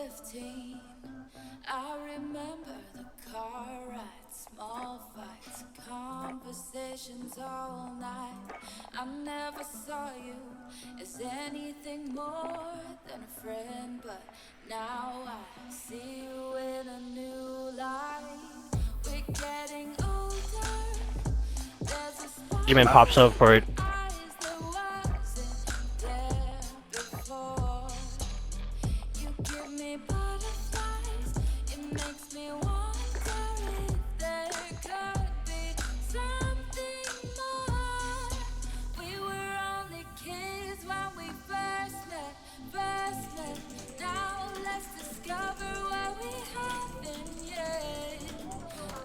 15, I remember the car rides, small fights, conversations all night. I never saw you as anything more than a friend, but now I see you in a new light. We're getting older. There's a spark Demon pops up for it. in your eyes that wasn't there before. You give me butterflies. It makes me wonder if there could be something more. We were only kids when we first met. Now let's discover what we haven't yet.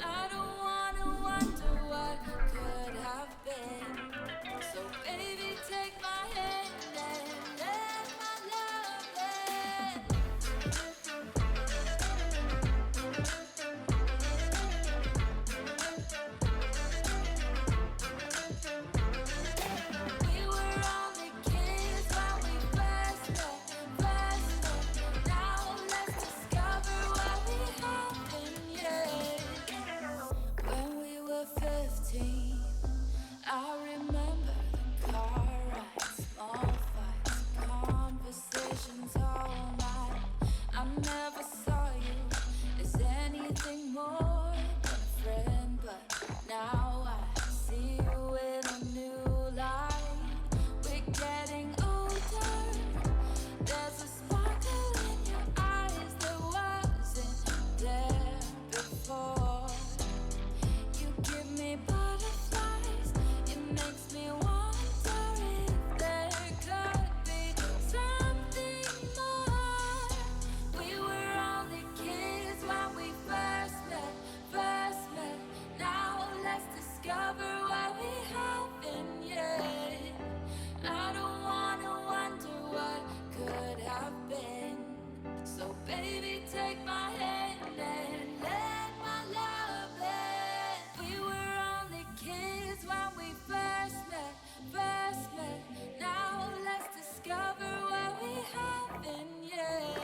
I don't wanna wonder what could have been. So baby, take my hand and let my love in. We were only kids when we first met. Now let's discover what we haven't yet. When we were 15, I remember the car rides, small fights, conversations all night. I never saw you as anything more than a friend, but now I see you in a new light. We're getting older. There's a sparkle in your eyes that wasn't there before. You give me butterflies. It makes me wonder if there could be something more. We were only kids when we first met. Now let's discover what we haven't yet. I don't wanna wonder what could have been. So baby, take my hand and let my love in. We were only kids when we first met. Now let's discover what we haven't yet.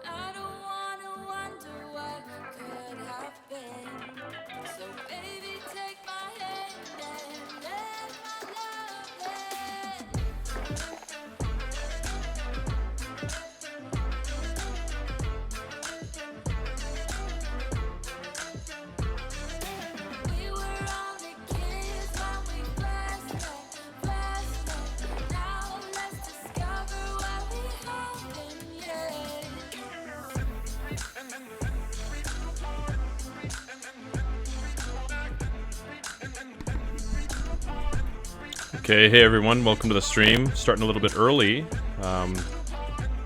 I don't wanna wonder what could have been. So baby, take my hand and let my love in. We were only kids when we first met. Now let's discover what we haven't yet. Okay, hey everyone, welcome to the stream. Starting a little bit early,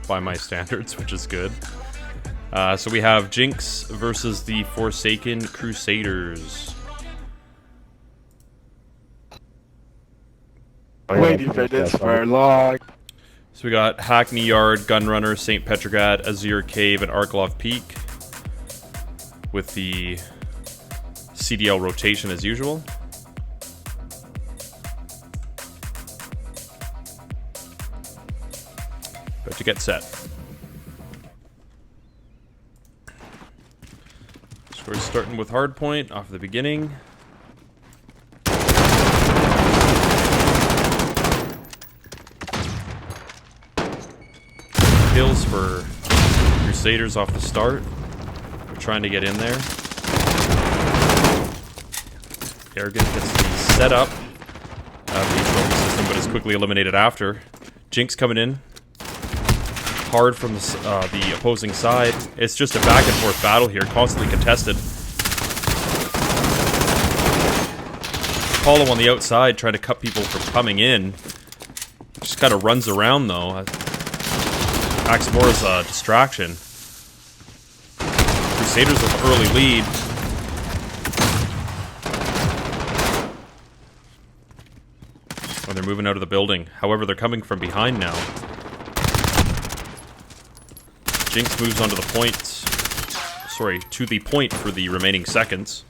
by my standards, which is good. So we have JYNX versus the Forsaken Crusaders. Waiting for this for long. So we got Hackney Yard, Gunrunner, St. Petrograd, Azir Cave, and Arklov Peak, with the CDL rotation as usual. About to get set. So we're starting with hardpoint off the beginning. Kills for Crusaders off the start. We're trying to get in there. Arrogant gets the setup of the trophy system, but is quickly eliminated after. JYNX coming in hard from the opposing side. It's just a back and forth battle here, constantly contested. Apollo on the outside trying to cut people from coming in. Just kind of runs around though. Acts more as a distraction. Crusaders with an early lead. When they're moving out of the building. However, they're coming from behind now. JYNX moves onto the point. Sorry, to the point for the remaining seconds.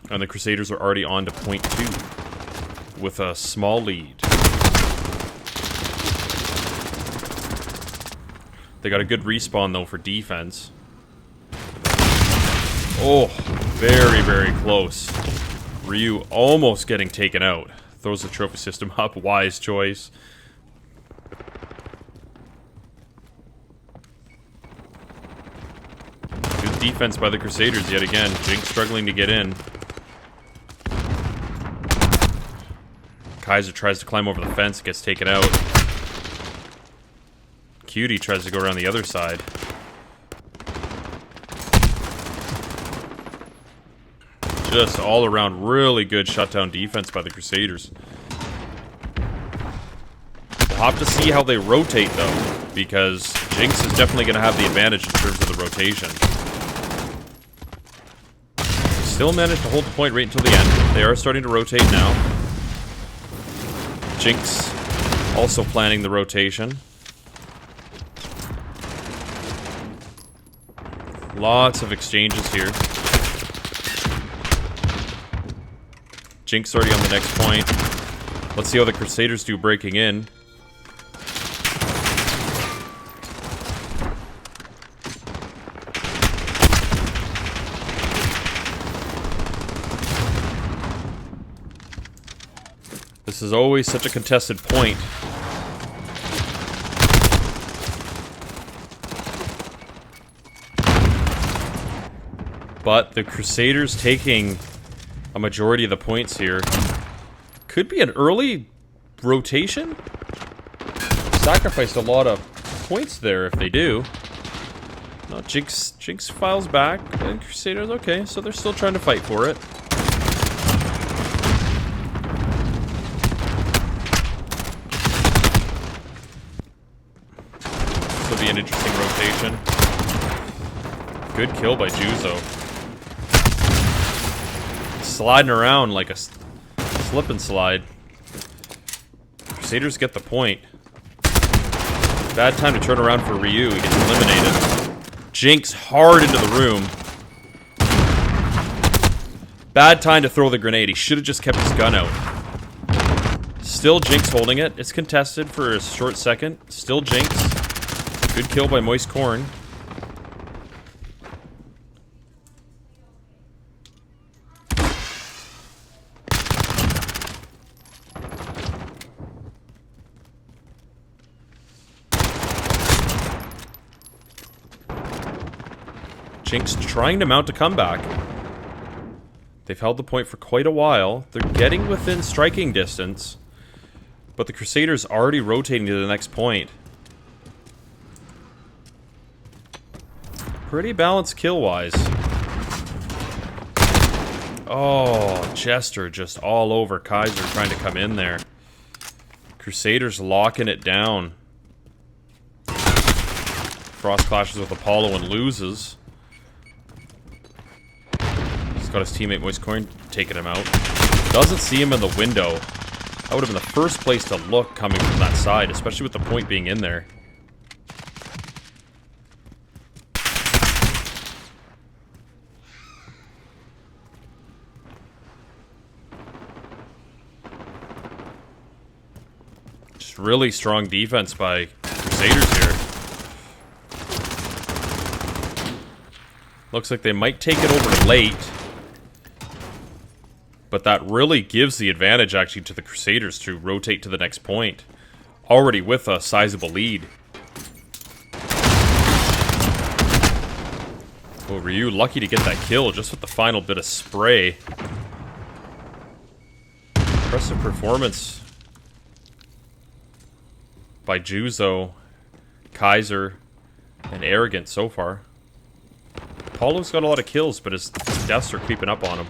And the Crusaders are already on to point 2 with a small lead. They got a good respawn, though, for defense. Oh, very, very close. Ryu almost getting taken out. Throws the trophy system up. Wise choice. Good defense by the Crusaders yet again. Jinx struggling to get in. Kaiser tries to climb over the fence, gets taken out. Cutie tries to go around the other side. Just all around really good shutdown defense by the Crusaders. We'll have to see how they rotate though, because Jinx is definitely going to have the advantage in terms of the rotation. Still managed to hold the point right until the end. They are starting to rotate now. Jinx also planning the rotation. Lots of exchanges here. Jinx already on the next point. Let's see how the Crusaders do breaking in. This is always such a contested point. But the Crusaders taking a majority of the points here. Could be an early rotation. Sacrificed a lot of points there if they do. No, Jinx files back. And Crusaders, okay, so they're still trying to fight for it. This will be an interesting rotation. Good kill by Juzo. Sliding around like a slip and slide. Crusaders get the point. Bad time to turn around for Ryu. He gets eliminated. Jinx hard into the room. Bad time to throw the grenade. He should have just kept his gun out. Still Jinx holding it. It's contested for a short second. Still Jinx. Good kill by Moist Corn. Jinx trying to mount a comeback. They've held the point for quite a while. They're getting within striking distance. But the Crusaders already rotating to the next point. Pretty balanced kill-wise. Oh, Jester just all over Kaiser trying to come in there. Crusaders locking it down. Frost clashes with Apollo and loses. Got his teammate Moist Corn taking him out. Doesn't see him in the window. That would have been the first place to look coming from that side, especially with the point being in there. Just really strong defense by Crusaders here. Looks like they might take it over late. But that really gives the advantage, actually, to the Crusaders to rotate to the next point. Already with a sizable lead. Oh, Ryu lucky to get that kill just with the final bit of spray. Impressive performance by Juzo, Kaiser, and Arrogant so far. Paulo's got a lot of kills, but his deaths are creeping up on him.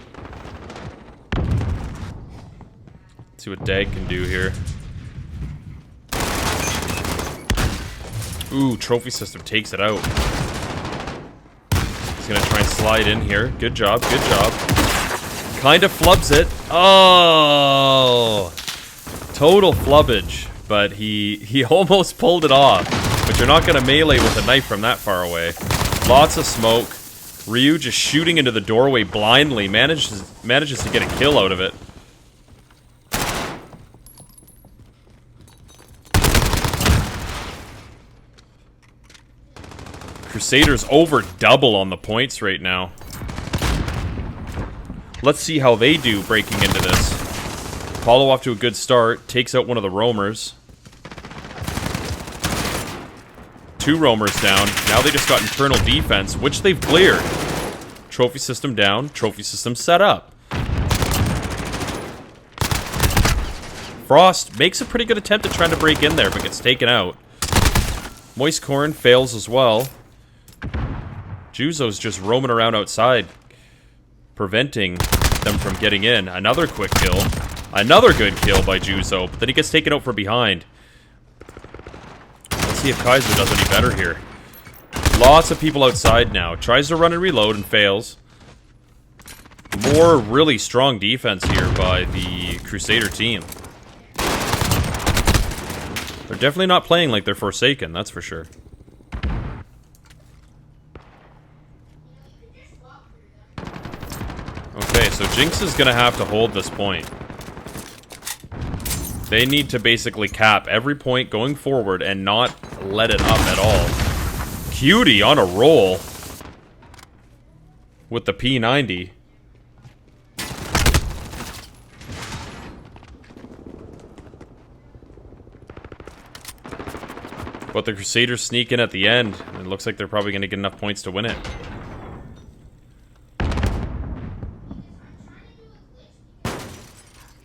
See what Dag can do here. Ooh, trophy system takes it out. He's gonna try and slide in here. Good job, good job. Kind of flubs it. Oh! Total flubbage. But he almost pulled it off. But you're not gonna melee with a knife from that far away. Lots of smoke. Ryu just shooting into the doorway blindly. Manages to get a kill out of it. Crusaders over double on the points right now. Let's see how they do breaking into this. Apollo off to a good start. Takes out one of the roamers. 2 roamers down. Now they just got internal defense, which they've cleared. Trophy system down. Trophy system set up. Frost makes a pretty good attempt at trying to break in there, but gets taken out. Moist Corn fails as well. Juzo's just roaming around outside, preventing them from getting in. Another quick kill. Another good kill by Juzo, but then he gets taken out from behind. Let's see if Kaiser does any better here. Lots of people outside now. Tries to run and reload and fails. More really strong defense here by the Crusader team. They're definitely not playing like they're Forsaken, that's for sure. Okay, so JYNX is gonna have to hold this point. They need to basically cap every point going forward and not let it up at all. Cutie on a roll with the P90. But the Crusaders sneak in at the end. It looks like they're probably going to get enough points to win it.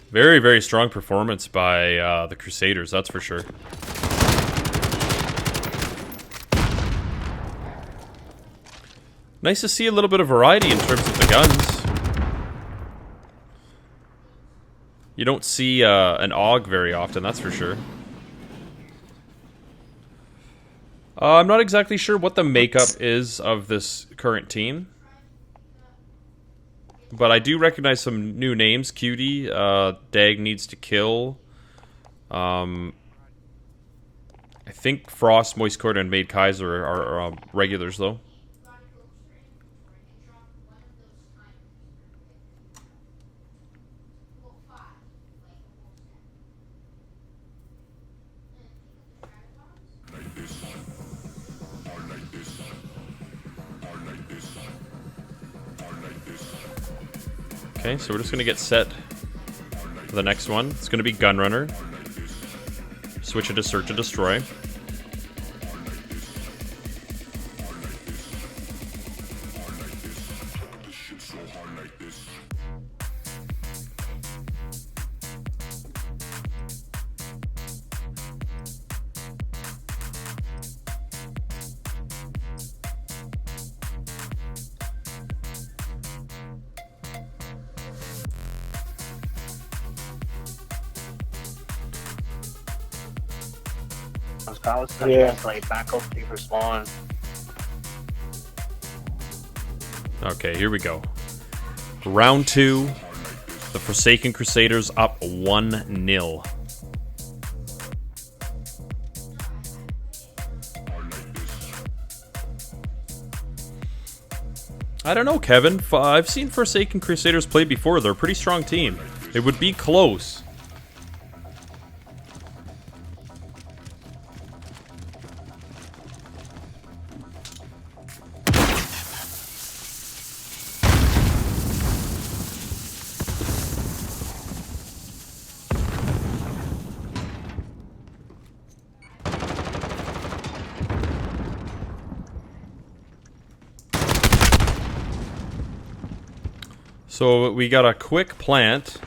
Very, very strong performance by the Crusaders, that's for sure. Nice to see a little bit of variety in terms of the guns. You don't see an AUG very often, that's for sure. I'm not exactly sure what the makeup is of this current team. But I do recognize some new names. Cutie, Dag Needs to Kill. I think Frost, Moist Corn, and Made Kaiser are regulars, though. Okay, so we're just going to get set for the next one. It's going to be Gunrunner. Switch it to Search and Destroy. Yeah. Like back up to respawn. Okay, here we go. Round 2. The Forsaken Crusaders up 1-0. I don't know, Kevin. I've seen Forsaken Crusaders play before. They're a pretty strong team. It would be close. So we got a quick plant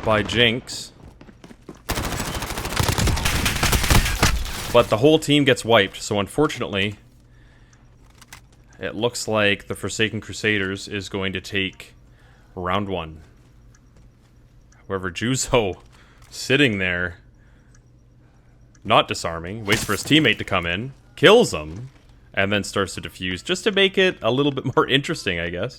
by JYNX. But the whole team gets wiped, so unfortunately, it looks like the Forsaken Crusaders is going to take round 1. However, Juzo sitting there, not disarming, waits for his teammate to come in, kills him, and then starts to defuse, just to make it a little bit more interesting, I guess.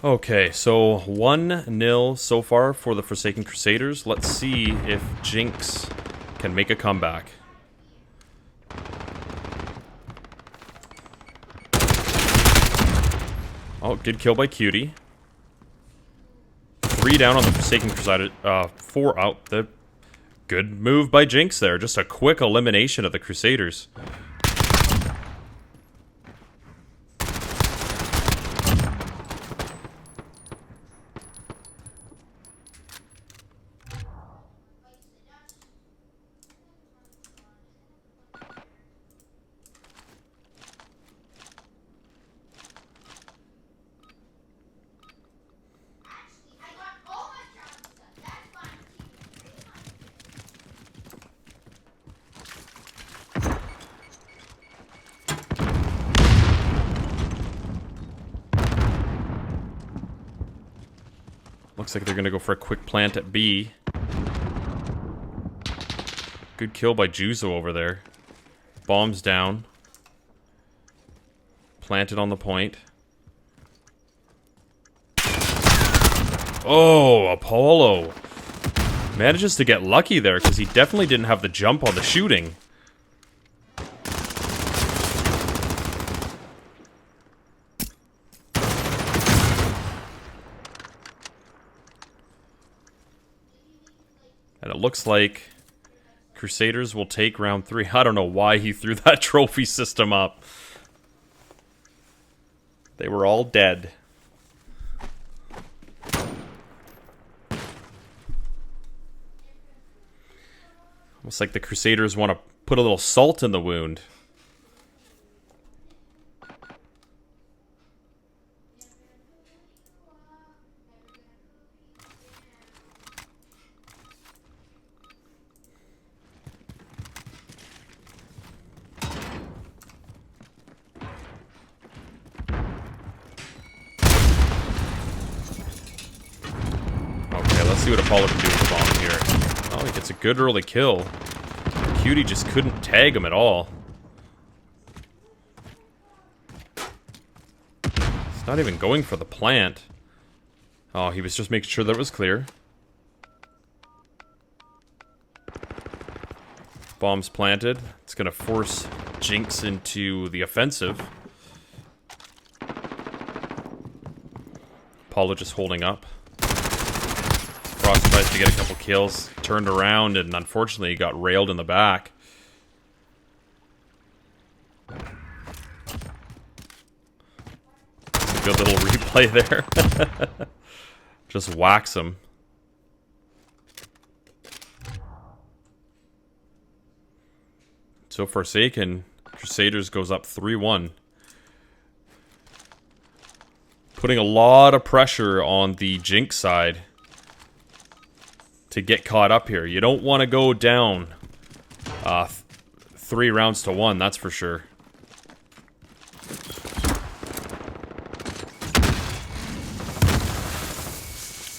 Okay, so 1-0 so far for the Forsaken Crusaders. Let's see if JYNX can make a comeback. Oh, good kill by Cutie. 3 down on the Forsaken Crusader. 4 out. The good move by JYNX there. Just a quick elimination of the Crusaders. Looks like they're going to go for a quick plant at B. Good kill by Juzo over there. Bombs down. Planted on the point. Oh, Apollo. Manages to get lucky there because he definitely didn't have the jump on the shooting. And it looks like Crusaders will take round 3. I don't know why he threw that trophy system up. They were all dead. Almost like the Crusaders want to put a little salt in the wound. Let's see what Apollo can do with the bomb here. Oh, he gets a good early kill. Cutie just couldn't tag him at all. He's not even going for the plant. Oh, he was just making sure that it was clear. Bomb's planted. It's going to force JYNX into the offensive. Apollo just holding up. Frost tries to get a couple kills, turned around, and unfortunately got railed in the back. Good little replay there. Just whacks him. So Forsaken Crusaders goes up 3-1. Putting a lot of pressure on the JYNX side to get caught up here. You don't want to go down 3 rounds to 1, that's for sure.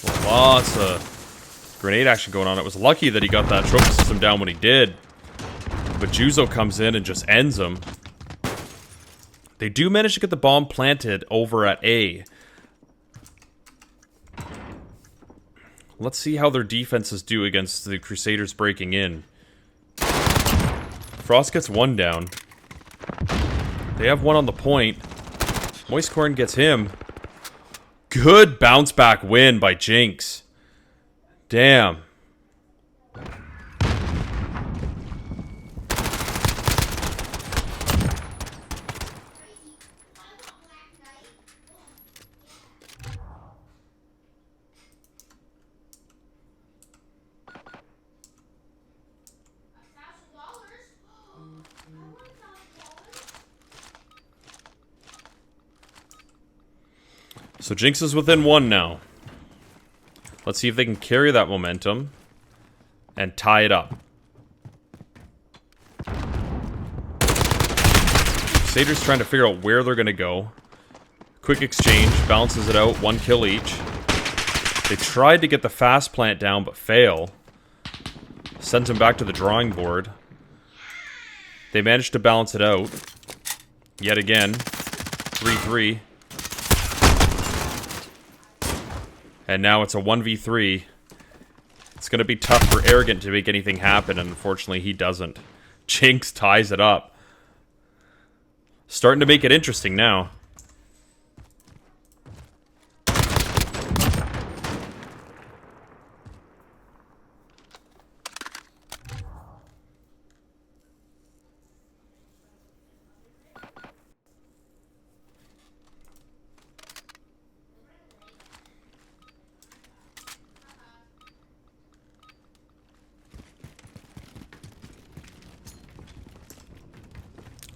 Well, lots of grenade action going on. It was lucky that he got that trophy system down when he did. But Juzo comes in and just ends him. They do manage to get the bomb planted over at A. Let's see how their defenses do against the Crusaders breaking in. Frost gets 1 down. They have 1 on the point. Moistcorn gets him. Good bounce back win by JYNX. Damn. So JYNX is within 1 now. Let's see if they can carry that momentum and tie it up. Crusaders trying to figure out where they're going to go. Quick exchange, balances it out, 1 kill each. They tried to get the fast plant down but fail. Sent him back to the drawing board. They managed to balance it out. Yet again, 3-3. And now it's a 1v3. It's going to be tough for Arrogant to make anything happen, and unfortunately he doesn't. JYNX ties it up. Starting to make it interesting now.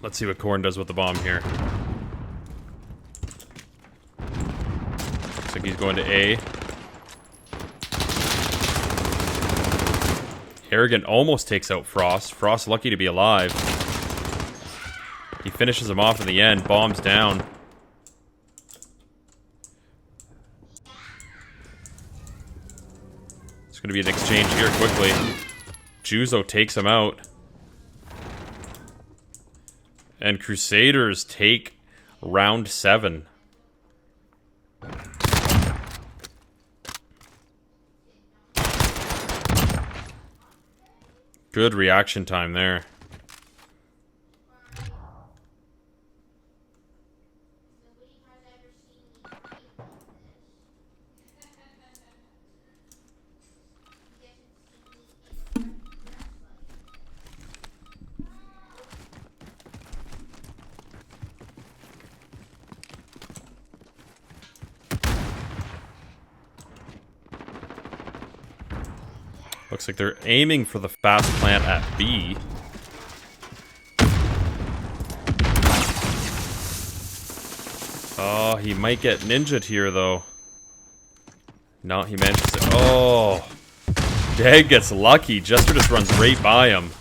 Let's see what Korn does with the bomb here. Looks like he's going to A. Arrogant almost takes out Frost. Frost lucky to be alive. He finishes him off in the end. Bombs down. It's going to be an exchange here quickly. Juzo takes him out. And Crusaders take round 7. Good reaction time there. Looks like they're aiming for the fast plant at B. Oh, he might get ninja'd here, though. No, he manages to... Oh! Dag gets lucky. Jester just runs right by him.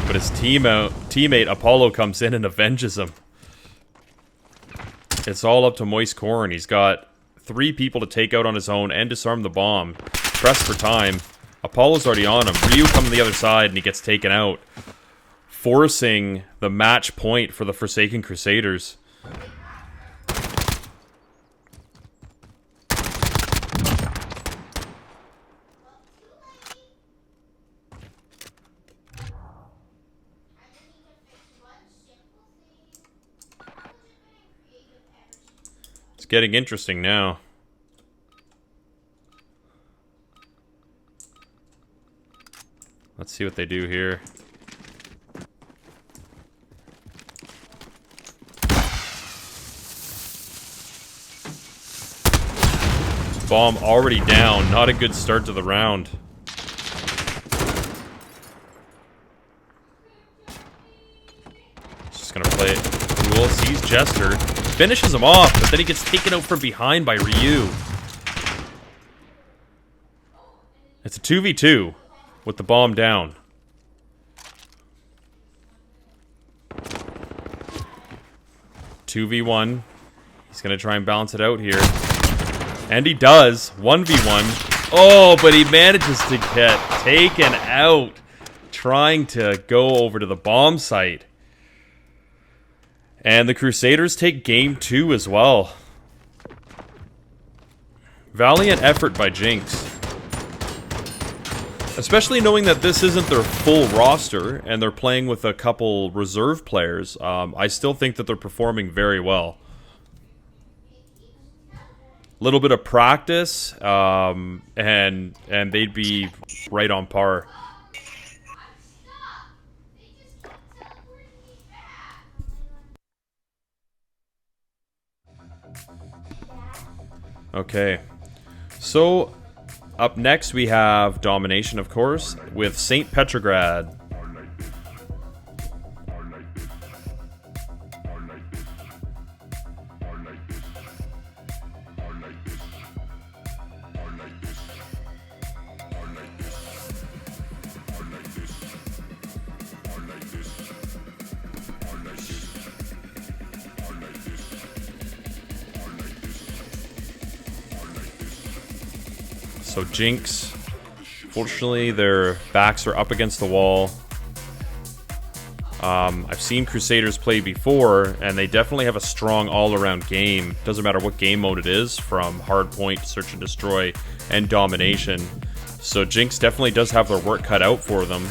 But his teammate Apollo comes in and avenges him. It's all up to Moist Corn. He's got 3 people to take out on his own and disarm the bomb. Press for time. Apollo's already on him. Ryu comes on the other side and he gets taken out. Forcing the match point for the Forsaken Crusaders. It's getting interesting now. Let's see what they do here. Bomb already down. Not a good start to the round. Just gonna play it cool. Sees Jester. Finishes him off, but then he gets taken out from behind by Ryu. It's a 2v2. With the bomb down. (2v1). He's going to try and balance it out here. And he does. 1v1. Oh, but he manages to get taken out. Trying to go over to the bomb site. And the Crusaders take game 2 as well. Valiant effort by JYNX. Especially knowing that this isn't their full roster, and they're playing with a couple reserve players, I still think that they're performing very well. Little bit of practice, and they'd be right on par. Okay, so... Up next, we have Domination, of course, with St. Petrograd. So JYNX, fortunately their backs are up against the wall. I've seen Crusaders play before, and they definitely have a strong all-around game. Doesn't matter what game mode it is, from hardpoint, search and destroy, and domination. So JYNX definitely does have their work cut out for them.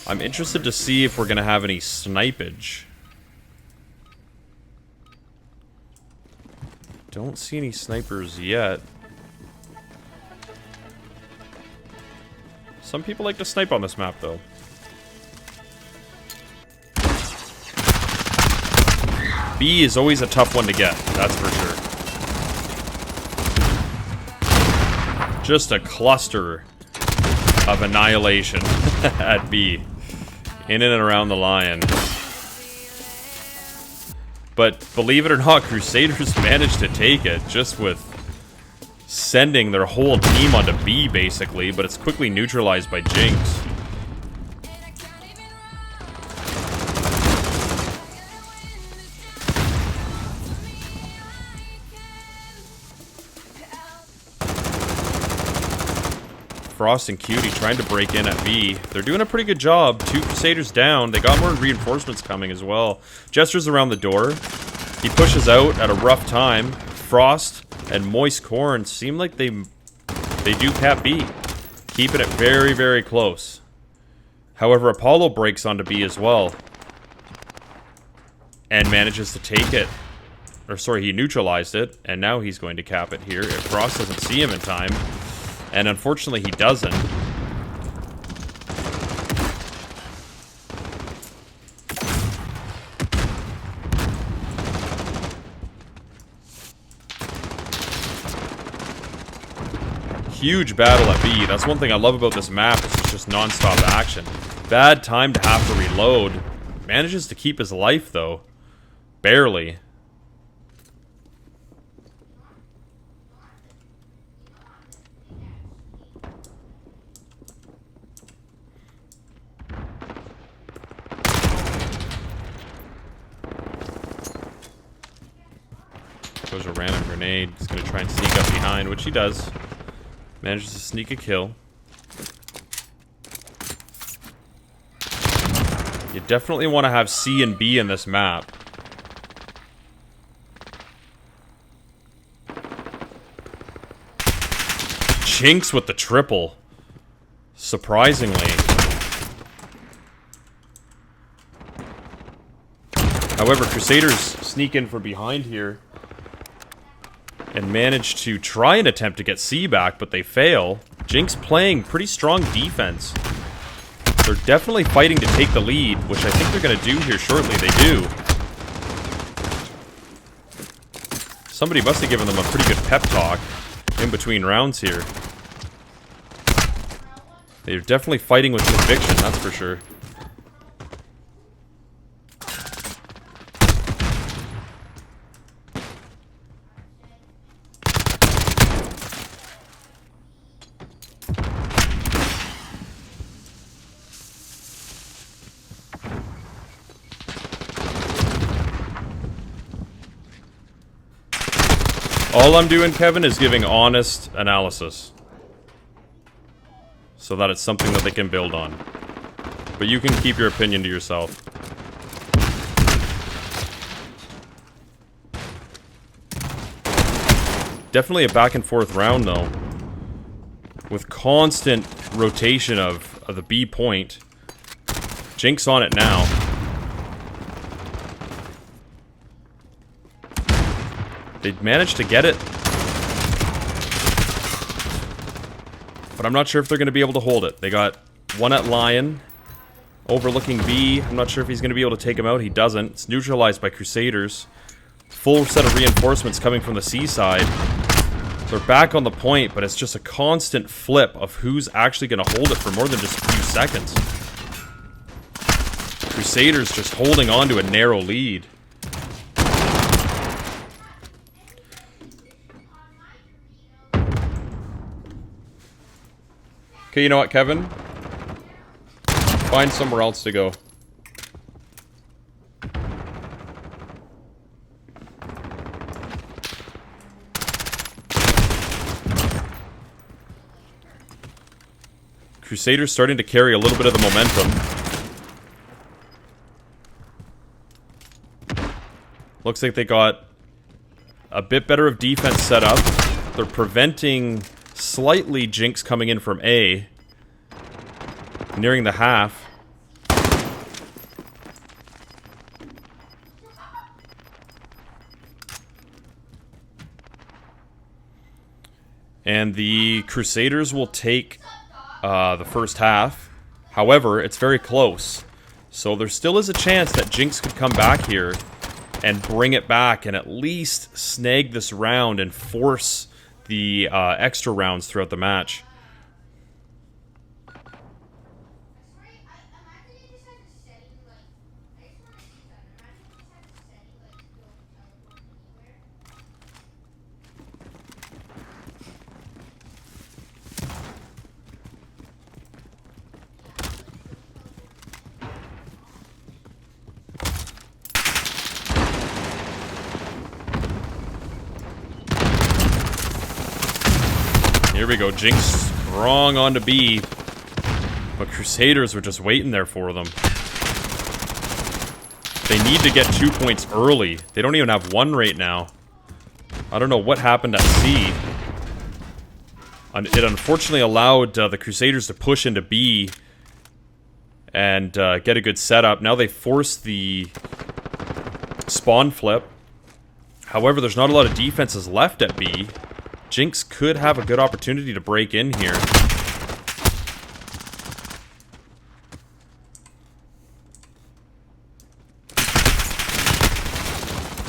I'm interested to see if we're going to have any snipage. Don't see any snipers yet. Some people like to snipe on this map, though. B is always a tough one to get, that's for sure. Just a cluster of annihilation at B. In and around the Lion. But believe it or not, Crusaders managed to take it just with sending their whole team onto B, basically, but it's quickly neutralized by JYNX. Frost and Cutie trying to break in at B. They're doing a pretty good job. 2 Crusaders down. They got more reinforcements coming as well. Jester's around the door. He pushes out at a rough time. Frost and Moist Corn seem like they do cap B. Keeping it very, very close. However, Apollo breaks onto B as well. And manages to take it. Or sorry, he neutralized it. And now he's going to cap it here if Frost doesn't see him in time. And unfortunately, he doesn't. Huge battle at B. That's one thing I love about this map. It's just non-stop action. Bad time to have to reload. Manages to keep his life, though. Barely. Goes a random grenade. He's going to try and sneak up behind, which he does. Manages to sneak a kill. You definitely want to have C and B in this map. JYNX with the triple. Surprisingly. However, Crusaders sneak in from behind here. And manage to try and attempt to get C back, but they fail. JYNX playing pretty strong defense. They're definitely fighting to take the lead, which I think they're going to do here shortly. They do. Somebody must have given them a pretty good pep talk in between rounds here. They're definitely fighting with conviction, that's for sure. All I'm doing, Kevin, is giving honest analysis. So that it's something that they can build on. But you can keep your opinion to yourself. Definitely a back and forth round, though. With constant rotation of the B point. JYNX on it now. They managed to get it. But I'm not sure if they're going to be able to hold it. They got one at Lion. Overlooking B. I'm not sure if he's going to be able to take him out. He doesn't. It's neutralized by Crusaders. Full set of reinforcements coming from the C side. They're back on the point, but it's just a constant flip of who's actually going to hold it for more than just a few seconds. Crusaders just holding on to a narrow lead. Okay, you know what, Kevin? Find somewhere else to go. Crusaders starting to carry a little bit of the momentum. Looks like they got a bit better of defense set up. They're preventing slightly JYNX coming in from A. Nearing the half. And the Crusaders will take the first half. However, it's very close. So there still is a chance that JYNX could come back here and bring it back and at least snag this round and force the extra rounds throughout the match. Here we go, JYNX strong onto B, but Crusaders were just waiting there for them. They need to get 2 points early. They don't even have 1 right now. I don't know what happened at C. It unfortunately allowed the Crusaders to push into B and get a good setup. Now they force the spawn flip. However, there's not a lot of defenses left at B. JYNX could have a good opportunity to break in here.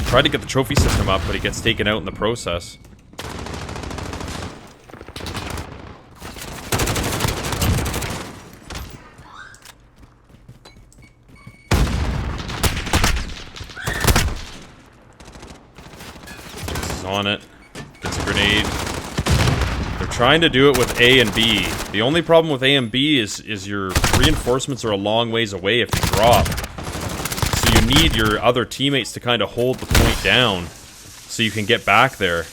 Tried to get the trophy system up, but he gets taken out in the process. JYNX is on it. Gets a grenade. They're trying to do it with A and B. The only problem with A and B is your reinforcements are a long ways away if you drop. So you need your other teammates to kind of hold the point down so you can get back there.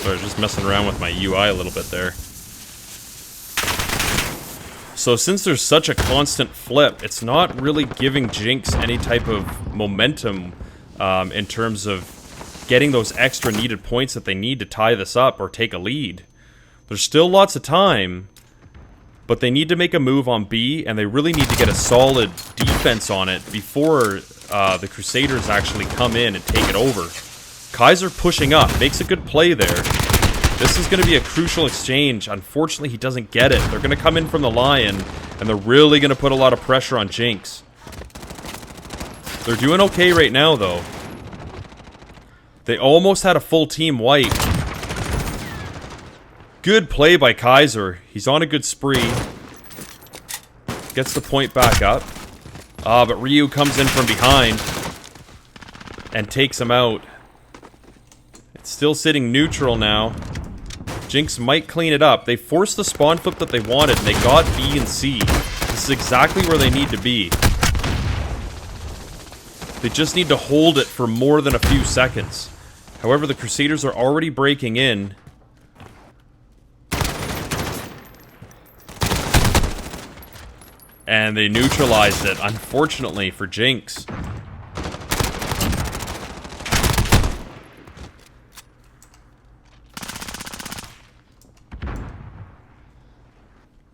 Sorry, just messing around with my UI a little bit there. So since there's such a constant flip, it's not really giving JYNX any type of momentum in terms of getting those extra needed points that they need to tie this up or take a lead. There's still lots of time, but they need to make a move on B, and they really need to get a solid defense on it before the Crusaders actually come in and take it over. Kaiser pushing up, makes a good play there. This is going to be a crucial exchange. Unfortunately, he doesn't get it. They're going to come in from the Lion, and they're really going to put a lot of pressure on JYNX. They're doing okay right now, though. They almost had a full team wipe. Good play by Kaiser. He's on a good spree. Gets the point back up. But Ryu comes in from behind and takes him out. It's still sitting neutral now. JYNX might clean it up. They forced the spawn flip that they wanted, and they got B and C. This is exactly where they need to be. They just need to hold it for more than a few seconds. However, the Crusaders are already breaking in. And they neutralized it, unfortunately, for JYNX.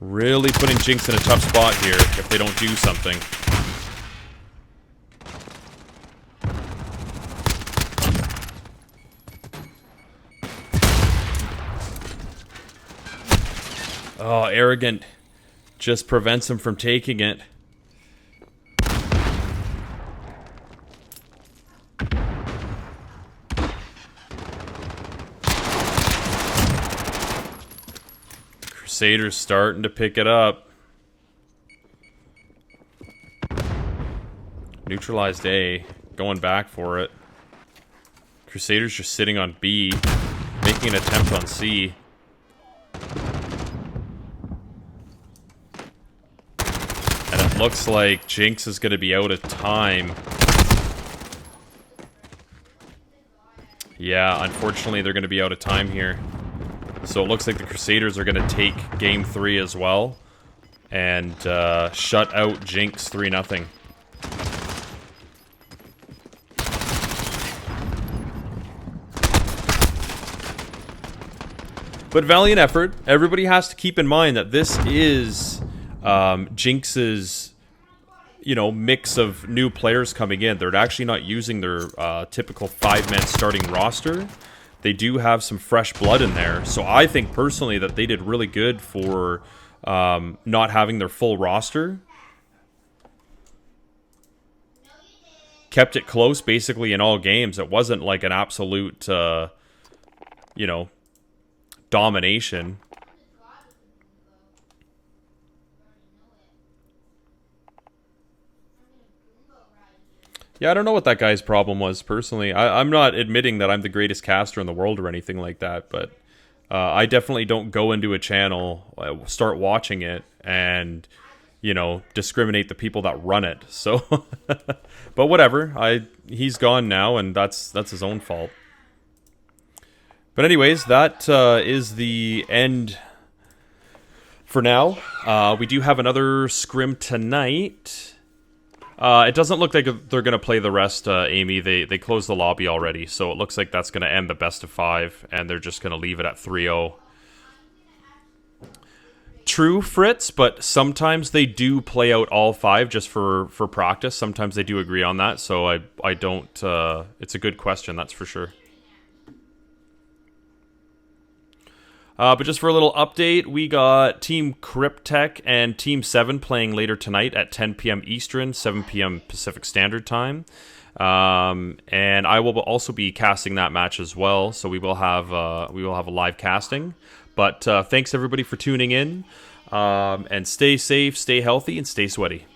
Really putting JYNX in a tough spot here if they don't do something. Oh, Arrogant just prevents him from taking it. Crusaders starting to pick it up. Neutralized A, going back for it. Crusaders just sitting on B, making an attempt on C. And it looks like JYNX is going to be out of time. Yeah, unfortunately they're going to be out of time here. So it looks like the Crusaders are going to take Game 3 as well. And shut out JYNX 3-0. But valiant effort. Everybody has to keep in mind that this is JYNX's, you know, mix of new players coming in. They're actually not using their typical 5-man starting roster. They do have some fresh blood in there. So I think personally that they did really good for not having their full roster. Kept it close basically in all games. It wasn't like an absolute, you know, domination. Yeah, I don't know what that guy's problem was, personally. I'm not admitting that I'm the greatest caster in the world or anything like that, but I definitely don't go into a channel, start watching it, and, you know, discriminate the people that run it. So, but whatever. He's gone now, and that's his own fault. But anyways, that is the end for now. We do have another scrim tonight. It doesn't look like they're going to play the rest, Amy. They closed the lobby already, so it looks like that's going to end the best of 5, and they're just going to leave it at 3-0. True, Fritz, but sometimes they do play out all 5 just for practice. Sometimes they do agree on that, so I don't... it's a good question, that's for sure. But just for a little update, we got Team Cryptech and Team 7 playing later tonight at 10 p.m. Eastern, 7 p.m. Pacific Standard Time. And I will also be casting that match as well, so we will have a live casting. But thanks everybody for tuning in, and stay safe, stay healthy, and stay sweaty.